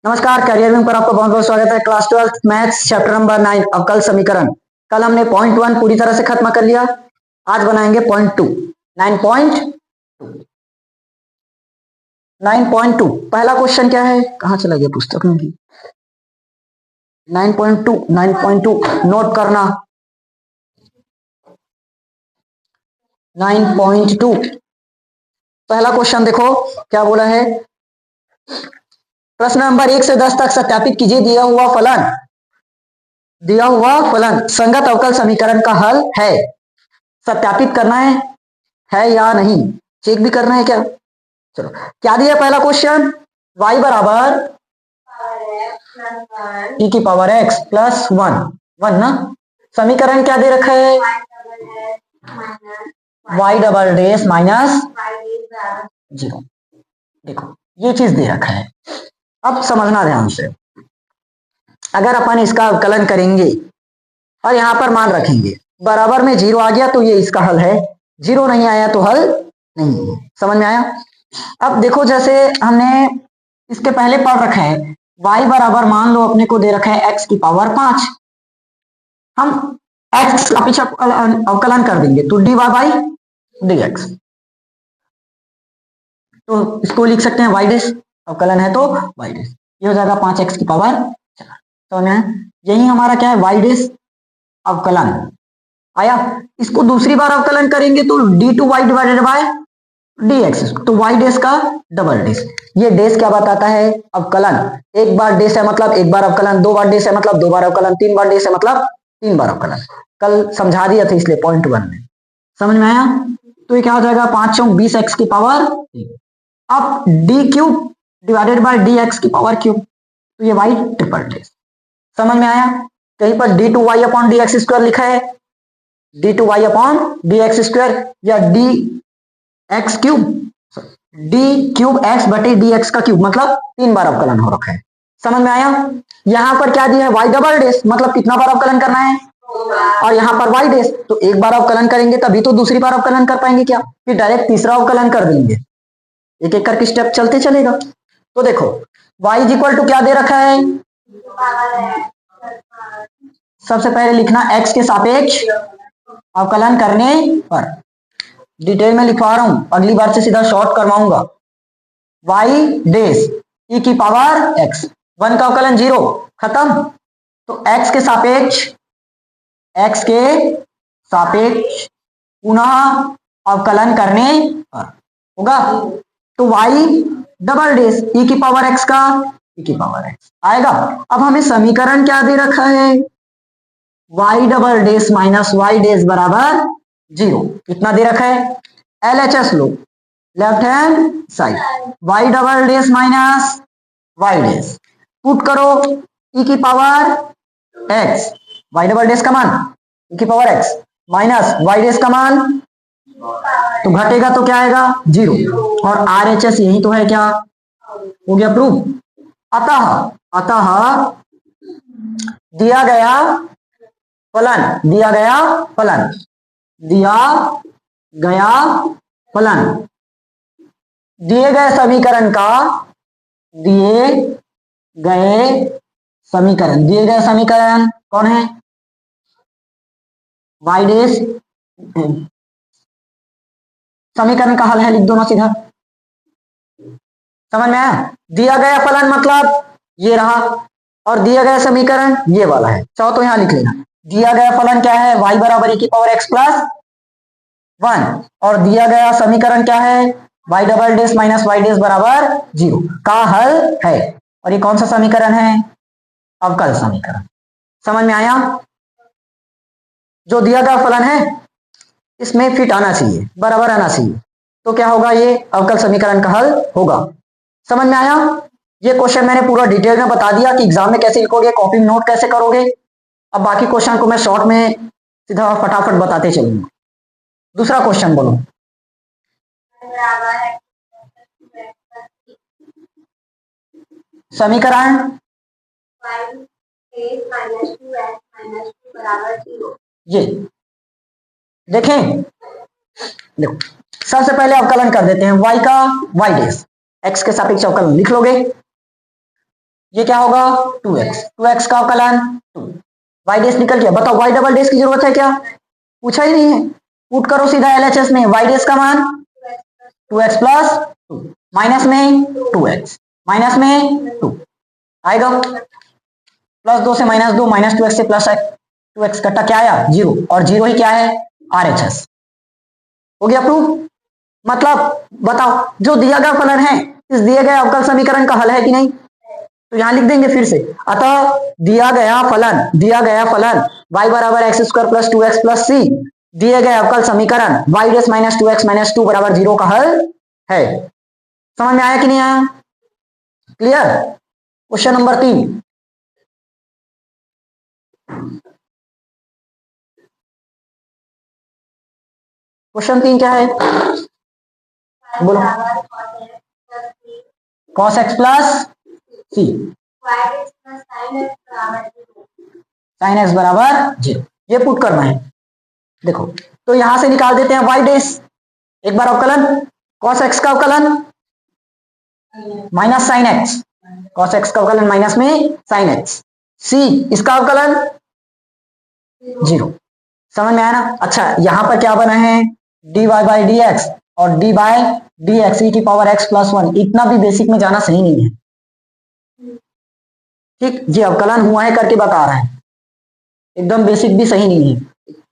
नमस्कार, करियर में पर आपका बहुत बहुत स्वागत है। क्लास 12 मैथ्स चैप्टर नंबर 9 अवकल समीकरण। कल हमने पॉइंट 1 पूरी तरह से खत्म कर लिया। आज बनाएंगे पॉइंट 2 9.2। 9.2 पहला क्वेश्चन क्या है, कहां चला गया पुस्तक में? 9.2 नोट करना। 9.2 पहला क्वेश्चन देखो क्या बोला है। प्रश्न नंबर 1 से 10 तक सत्यापित कीजिए दिया हुआ फलन संगत अवकल समीकरण का हल है। सत्यापित करना है या नहीं, चेक भी करना है क्या? चलो, क्या दिया पहला क्वेश्चन? y बराबर e की पावर x प्लस 1 ना। समीकरण क्या दे रखा है? y double dash minus 0। देखो ये चीज दे रखा है। अब समझना ध्यान से, अगर अपन इसका अवकलन करेंगे और यहां पर मान रखेंगे, बराबर में 0 आ गया तो ये इसका हल है, 0 नहीं आया तो हल नहीं है। समझ में आया? अब देखो, जैसे हमने इसके पहले पढ़ रखा है, y बराबर मान लो अपने को दे रखा है x की पावर 5। हम x का पीछे अवकलन कर देंगे तो dy बाई dx, तो इसको लिख सकते हैं y डैश, अवकलन है तो y डैश, ये हो जाएगा 5x की पावर 4। समझ में आया? यही हमारा क्या है, y डैश अवकलन आया। इसको दूसरी बार अवकलन करेंगे तो d2y डिवाइडेड बाय dx, तो y डैश का डबल डैश। ये डैश क्या बताता है? अवकलन। एक बार डैश है मतलब एक बार अवकलन, दो बार डैश है मतलब दो बार अवकलन, तीन बार डैश है मतलब तीन बार अवकलन। कल समझा दिया था इसलिए पॉइंट 1 में। समझ में आया? तो ये क्या हो जाएगा, 5 चौक 20x की पावर। अब D cube divided by dx की पावर क्यूब, तो ये y ट्रिपल डैश। समझ में आया? कहीं पर d2y अपॉन dx स्क्वायर लिखा है, d2y अपॉन dx स्क्वायर या dx cube, d cube x बटे dx का क्यूब, मतलब 3 बार अवकलन हो रखा है। समझ में आया? यहां पर क्या दिया है, y डबल डैश, मतलब कितना बार अवकलन करना है, और यहाँ पर y डैश, तो एक बार अवकलन करेंगे तभी तो दूसरी बार अवकलन कर पाएंगे क्या, फिर डायरेक्ट तीसरा अवकलन कर देंगे। एक एक करके स्टेप चलते चलेगा। तो देखो y इज इक्वल टू क्या दे रखा है, सबसे पहले लिखना x के सापेक्ष अवकलन करने पर। डिटेल में लिखवा रहा हूं, अगली बार से सीधा शॉर्ट करवाऊंगा। y डैश e की पावर x, 1 का अवकलन 0, खत्म। तो x के सापेक्ष पुनः अवकलन करने पर होगा, तो y डबल डैश e की पावर x का e की पावर x आएगा। अब हमें समीकरण क्या दे रखा है, y double dash minus y dash बराबर 0। कितना दे रखा है, LHS लो, left hand side, y double dash minus y dash, put करो e की power x, y double dash का मान e की power x minus y dash का मान, तो घटेगा तो क्या आएगा, 0। और RHS यही तो है, क्या हो गया प्रूफ। अतः दिया गया फलन दिए गए समीकरण कौन है, y डैश समीकरण का हल है, लिख दो ना सीधा। समझ में आया? दिया गया फलन मतलब ये रहा, और दिया गया समीकरण ये वाला है। चाहो तो यहां लिख लेना, दिया गया फलन क्या है, y बराबर e की पावर x प्लस 1, और दिया गया समीकरण क्या है, y double dash minus y dash बराबर 0 का हल है। और ये कौन सा समीकरण है, अवकल समीकरण। समझ में आया? जो दिया गया फलन है इसमें फिट आना चाहिए, बराबर आना चाहिए, तो क्या होगा, ये अवकल समीकरण का हल होगा। समझ में आया? ये क्वेश्चन मैंने पूरा डिटेल में बता दिया कि एग्जाम में कैसे लिखोगे, कॉपी में नोट कैसे करोगे। अब बाकी क्वेश्चन को मैं शॉर्ट में सीधा फटाफट बताते चलूंगा। दूसरा क्वेश्चन बोलो। समीकरण ये देखें, देखो सबसे पहले अवकलन कर देते हैं y का y डैश, x के सापेक्ष अवकलन लिख लोगे। ये क्या होगा 2x, 2x का अवकलन 2, y डेस निकल गया। बताओ y डबल डेस की जरूरत है क्या? पूछा ही नहीं है, पुट करो सीधा LHS में, y डेस का मान 2x प्लस 2, माइनस में 2x, माइनस में 2 आएगा, प्लस 2 से माइनस 2, माइनस 2x से प्लस 2x कटा क्या आया 0, और 0 ही क्या है RHS। हो गया प्रूफ। मतलब बताओ जो दिया गया फलन है इस दिए गए अवकल समीकरण का हल है कि नहीं? तो यहां लिख देंगे फिर से। अतः दिया गया फलन y बराबर एक्स स्क्वायर प्लस 2x प्लस सी दिए गए अवकल समीकरण y डेस माइनस 2x माइनस 2 बराबर 0 का हल है। समझ में आया कि नहीं आया? क्लियर। क्वेश्चन नंबर 3, क्वेश्चन 3 क्या है बोलो? cos x प्लस सी sin x बराबर 0, ये पुट करना है। देखो तो यहां से निकाल देते हैं y डेस, एक बार अवकलन cos x का अवकलन minus sin x, cos x का अवकलन माइनस में sin x, c इसका अवकलन 0। समझ में आया ना? अच्छा यहां पर क्या बना है dy बाई डी एक्स और d बाय डी एक्स ई की पावर x प्लस 1, इतना भी बेसिक में जाना सही नहीं है। ठीक, ये अवकलन हुआ है करके बता रहा है, एकदम बेसिक भी सही नहीं है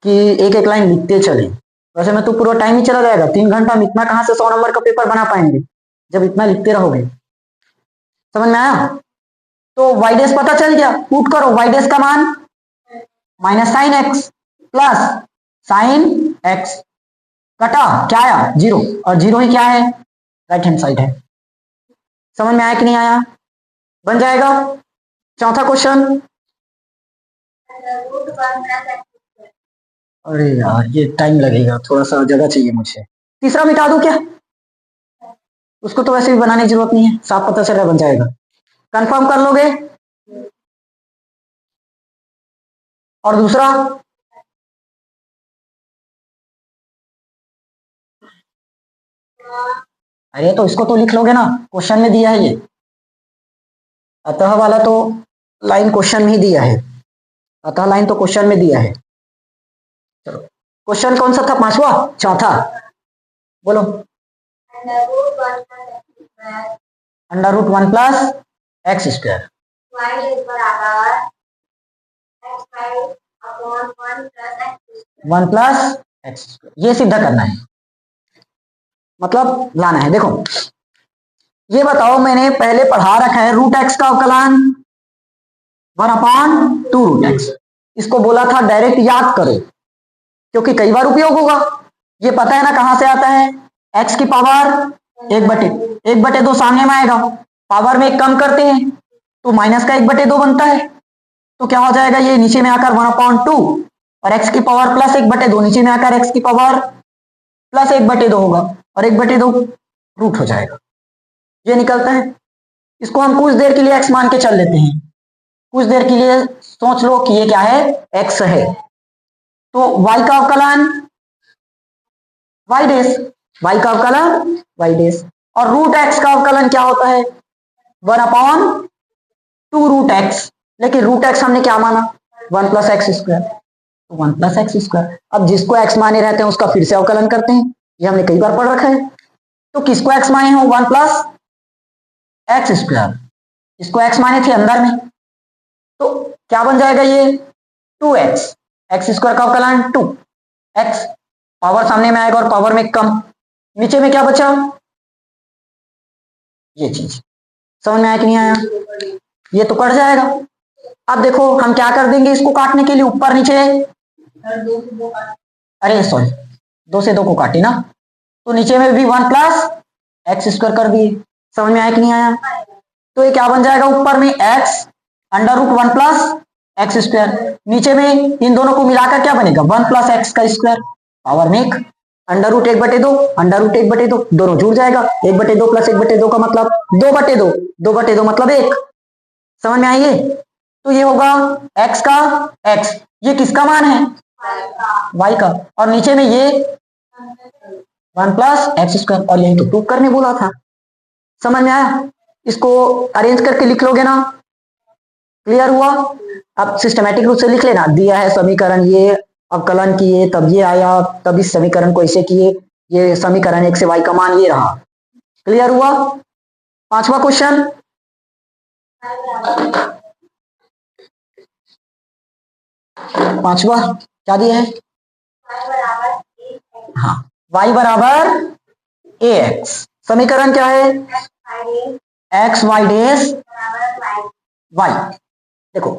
कि एक एक लाइन लिखते चले। वैसे में तो पूरा टाइम ही चला जाएगा, 3 घंटा में इतना कहां से 100 नंबर का पेपर बना पाएंगे जब इतना लिखते रहोगे। समझ में आया? तो y डेस पता चल गया, पुट करो y डेस का मान minus sine x plus sine x कटा क्या आया 0, और 0 ही क्या है राइट हैंड साइड है। समझ में आया कि नहीं आया? बन जाएगा। चौथा क्वेश्चन, अरे यार ये टाइम लगेगा, थोड़ा सा जगह चाहिए मुझे। तीसरा मिटा दूं क्या? उसको तो वैसे भी बनाने की जरूरत नहीं है, साफ पता चल रहा बन जाएगा। कंफर्म कर लोगे? और दूसरा अरे तो इसको तो लिख लोगे ना, क्वेश्चन में दिया है ये। अतः वाला तो लाइन क्वेश्चन में ही दिया है, अतः लाइन तो क्वेश्चन में दिया है। चलो क्वेश्चन कौन सा था? पांचवा, चौथा बोलो। Under root 1 plus x square one plus x square, ये सिद्ध करना है, मतलब लाना है। देखो ये बताओ, मैंने पहले पढ़ा रखा है रूट एक्स का अवकलन 1/2 रूट एक्स, इसको बोला था डायरेक्ट याद करो क्योंकि कई बार उपयोग होगा। ये पता है ना कहां से आता है, x की पावर 1/2 सामने में आएगा, पावर में एक कम करते हैं तो माइनस का 1/2 बनता है, तो क्या हो जाएगा ये नीचे में आकर 1/2 और x की पावर प्लस 1/2 नीचे में आकर x की पावर प्लस 1/2 होगा और 1/2 रूट हो जाएगा, ये निकलता है। इसको हम कुछ देर के लिए x मान के चल लेते हैं, कुछ देर के लिए सोच लो कि ये क्या है x है। तो y का अवकलन y डेस, y का अवकलन y डेस, और रूट x का अवकलन क्या होता है 1/2 रूट x, लेकिन रूट x हमने क्या माना 1 प्लस एक्स स्क्वायर, तो 1 प्लस एक्स स्क्वायर। अब जिसको x माने रहते हैं उसका फिर से अवकलन करते हैं, ये हमने कई बार पढ़ रखा है। तो किसको x माने हो 1 प्लस एक्स स्क्वायर, इसको x माने थे अंदर में, तो क्या बन जाएगा ये 2x, एक्स स्क्वायर का अवकलन 2x, पावर सामने में आएगा और पावर में कम, नीचे में क्या बचा ये चीज। समझ में आया कि नहीं आया? ये तो कट जाएगा। अब देखो हम क्या कर देंगे इसको काटने के लिए, ऊपर नीचे, अरे सॉरी 2 से 2 को काटे ना, तो नीचे में भी 1 प्लस एक्स स्क्वायर कर दिए। समझ में आया कि नहीं आया? तो ये क्या बन जाएगा, ऊपर में x under root 1 plus x square, नीचे में इन दोनों को मिलाकर क्या बनेगा 1 प्लस एक्स का स्क्वायर, पावर में एक, अंडर रूट 1/2, अंडर रूट 1/2 दोनों जुड़ जाएगा, 1/2 प्लस 1/2 का मतलब 2/2, 2/2 मतलब 1। समझ में आइए? तो ये होगा x का x, ये किसका मान है y का, और नीचे में ये 1 प्लस एक्स स्क्वायर, और यही तो प्रूफ करने बोला था। समझ में आया? इसको अरेंज करके लिख लोगे ना, क्लियर हुआ? अब सिस्टमेटिक रूप से लिख लेना, दिया है समीकरण ये, अवकलन किए तब ये आया, तब इस समीकरण को ऐसे किए, ये समीकरण x से y का मान ये रहा। क्लियर हुआ? पांचवा क्वेश्चन, पांचवा क्या दिया है? हाँ, y बराबर ax, समीकरण क्या है? x y dash y। देखो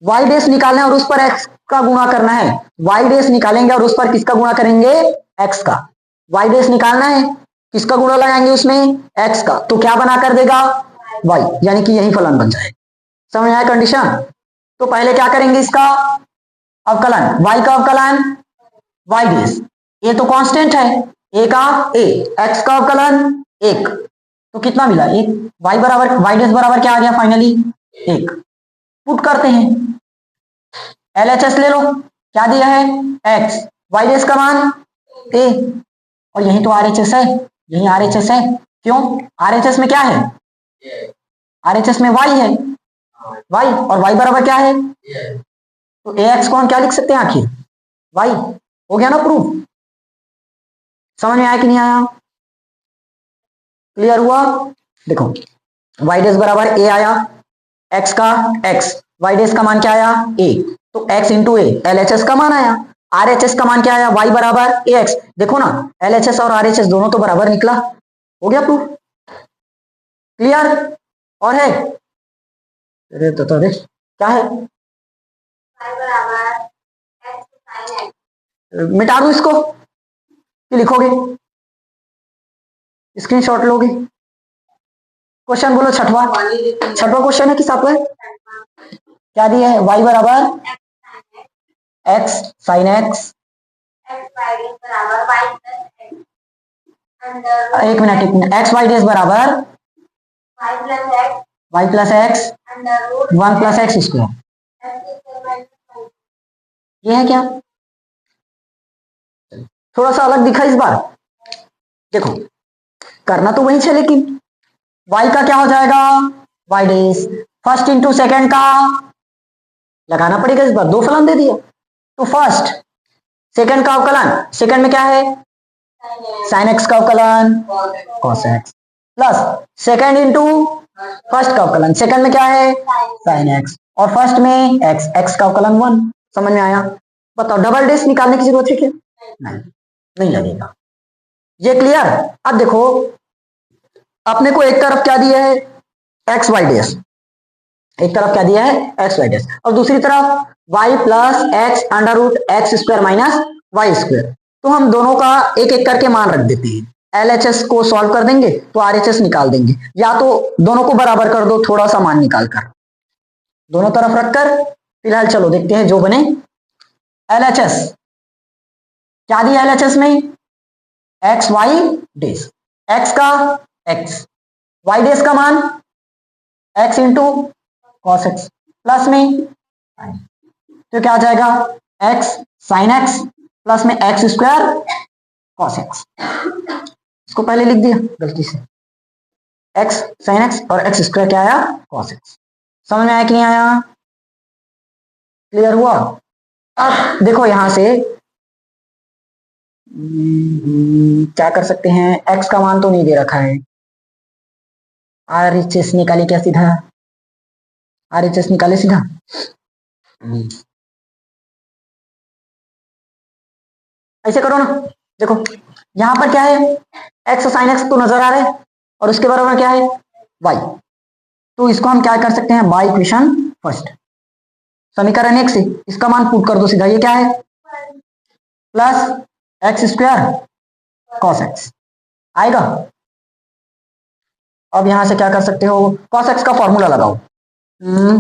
y डैश निकालना है और उस पर x का गुणा करना है, y डैश निकालेंगे और उस पर किसका गुणा करेंगे? x का। y डैश निकालना है, किसका गुणा लगाएंगे उसमें? x का, तो क्या बना कर देगा? y, यानी कि यही फलन बन जाए। समझ आया कंडीशन? तो पहले क्या करेंगे? इसका अवकलन, y का अवकलन y डैश, ये तो कांस्टेंट है, a का a, x का अवकलन 1, तो कितना मिला? 1। y बराबर y डैश बराबर क्या आ गया फाइनली? 1। पुट करते हैं, LHS ले लो, क्या दिया है? x, y डैश का मान a, और यही तो RHS है, यही RHS है। क्यों? RHS में क्या है? RHS में y है, y, और y बराबर क्या है? तो ax को हम क्या लिख सकते हैं आखिर? y। हो गया ना प्रूफ? समझ में आया कि नहीं आया? क्लियर हुआ? देखो y डैश बराबर a आया, x का x, y डैश का मान क्या आया? a, तो x इंटू ए, LHS का मान आया। RHS का मान क्या आया? y बराबर ax। देखो ना, LHS और RHS दोनों तो बराबर निकला। हो गया प्रूफ? क्लियर? और है? अरे तो देख क्या है, मिटा दूं इसको कि लिखोगे? स्क्रीनशॉट लोगे? क्वेश्चन बोलो, छठवा, छठवा क्वेश्चन है कि सातवां? क्या दिया है? y बराबर x sin x, एक मिनट, x y डैश बराबर y plus x 1 plus x square. ये है क्या? थोड़ा सा अलग दिखा इस बार। देखो करना तो वही है, लेकिन y का क्या हो जाएगा? y dash, first into second का लगाना पड़ेगा इस बार, दो फलन दे दिया, तो फर्स्ट सेकेंड का अवकलन, सेकेंड में क्या है? साइन एक्स का अवकलन cos x, plus second into first का अवकलन, सेकेंड में क्या है? साइन एक्स, और फर्स्ट में एक्स, एक्स का अवकलन 1। समझ में आया? बताओ डबल डैश निकालने की जरूरत है क्या? नहीं लगेगा। ये क्लियर? अब देखो अपने को एक तरफ क्या दिया है? एक्स वाई डैश, एक तरफ क्या दिया है? एक्स वाई डैश, और दूसरी तरफ y plus x under root x square minus y square. तो हम दोनों का एक एक करके मान रख देते हैं, LHS को सॉल्व कर देंगे तो RHS निकाल देंगे, या तो दोनों को बराबर कर दो, थोड़ा सा मान निकाल कर दोनों तरफ रखकर। फिलहाल चलो देखते हैं जो बने। LHS क्या दिया? LHS में एक्स वाई डैश, एक्स का एक्स, वाई डैश का मान x into cos x, plus में तो क्या आ जाएगा? एक्स साइन एक्स प्लस में एक्स स्क्वायर कॉस एक्स। इसको पहले लिख दिया गलती से, एक्स साइन एक्स और एक्स स्क्वायर क्या आया? Cos x. समझ में आया कि नहीं आया? क्लियर हुआ? अब देखो यहां से क्या कर सकते हैं, एक्स का मान तो नहीं दे रखा है, RHS निकाले क्या सीधा? RHS निकाले सीधा। ऐसे करो ना, देखो यहां पर क्या है? एक्स साइन एक्स तो नजर आ रहा है, और उसके बराबर क्या है? y। तो इसको हम क्या कर सकते हैं? बाय इक्वेशन फर्स्ट, समीकरण एक से इसका मान पुट कर दो सीधा, ये क्या है? Plus x square cos x आएगा। अब यहां से क्या कर सकते हो? कॉस एक्स का फॉर्मूला लगाओ।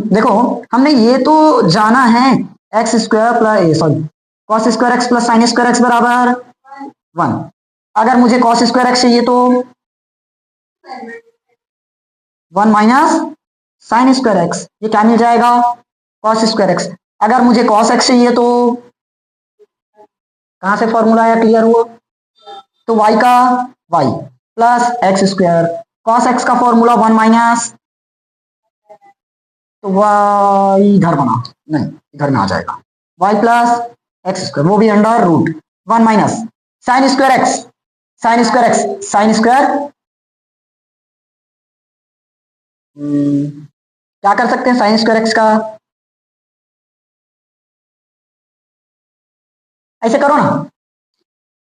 देखो हमने ये तो जाना है, x square plus sorry cos square x plus sign square x बराबर 1। अगर मुझे कॉस स्क्वायर एक्स चाहिए तो 1 माइनस साइन स्क्वायर एक्स, ये क्या मिल जाएगा? Cos square x. अगर मुझे कॉस एक्स चाहिए तो कहां से फॉर्मूला आया? क्लियर हुआ? तो y का y plus x square, cos x का फॉर्मूला 1 माइनस, तो y इधर बना, नहीं इधर में आ जाएगा y प्लस एक्स स्क्वायर, वो भी under root 1 minus sine square x, sine square x, sine square क्या कर सकते हैं साइन स्क्वायर एक्स का, ऐसे करो ना,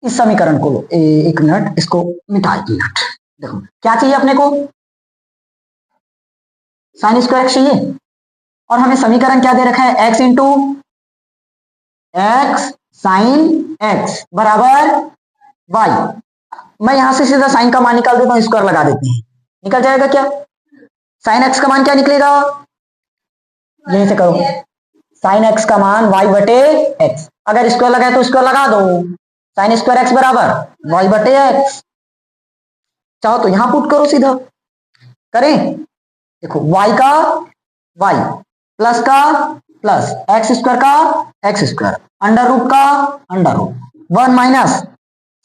इस समीकरण को लो, एक मिनट इसको मिटा, एक मिनट, देखो क्या चाहिए अपने को, साइन स्क्वायर एक्स चाहिए, और हमें समीकरण क्या दे रखा है, x into x sine x बराबर वाई। मैं यहां से सीधा साइन का मान निकाल देता हूं, स्क्वायर लगा देते हैं, निकल जाएगा क्या, साइन एक्स का मान क्या निकलेगा, यहीं से करो, साइन एक्स का मान वाई बटे एक्स, अगर स्क्वायर लगाए तो स्क्वायर लगा दो, साइन स्क्वायर एक्स बराबर वाई बटे एक्स, चाहो तो यहां पुट करो सीधा, करें, देखो y का y प्लस का प्लस एक्स स्क्वायर का एक्स स्क्वायर अंडर रूट का under root 1 minus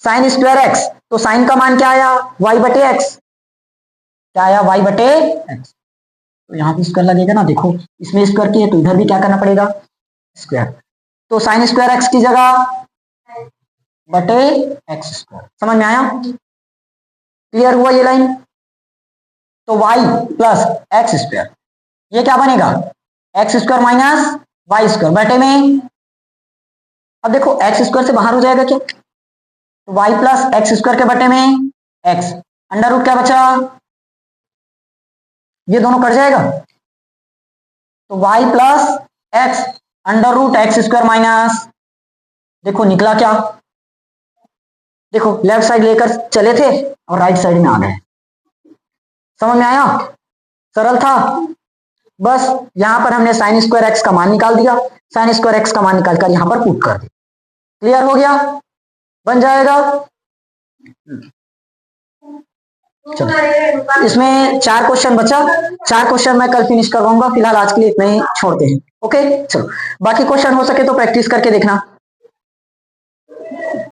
sine square x, तो साइन का मान क्या आया y बटे एक्स, क्या आया y बटे एक्स, तो यहाँ पे स्क्वायर लगेगा ना, देखो इसमें स्क्वायर की है तो इधर भी क्या करना पड़ेगा स्क्वायर, तो साइन स्क्वायर एक्स की जगह बटे एक्स स्क्वायर, समझ में आया, क्लियर हुआ ये लाइन, तो y प्लस एक्स स्क्वायर, ये क्या बनेगा x square minus y square बटे में, अब देखो एक्स स्क्वायर से बाहर हो जाएगा क्या, तो y प्लस एक्स स्क्वायर के बटे में x, अंडर रूट क्या बचा, ये दोनों कट जाएगा, तो y plus x under root x square minus, देखो निकला क्या, देखो लेफ्ट साइड लेकर चले थे और राइट साइड में आ गए, समझ में आया, सरल था, बस यहां पर हमने साइन स्क्वायर एक्स का मान निकाल दिया, साइन स्क्वायर एक्स का मान निकालकर यहां पर पुट कर दिया, क्लियर हो गया, बन जाएगा, चलो इसमें 4 क्वेश्चन बचा, 4 क्वेश्चन मैं कल फिनिश करवाऊंगा, फिलहाल आज के लिए इतना ही छोड़ते हैं, ओके, चलो बाकी क्वेश्चन हो सके तो प्रैक्टिस करके देखना।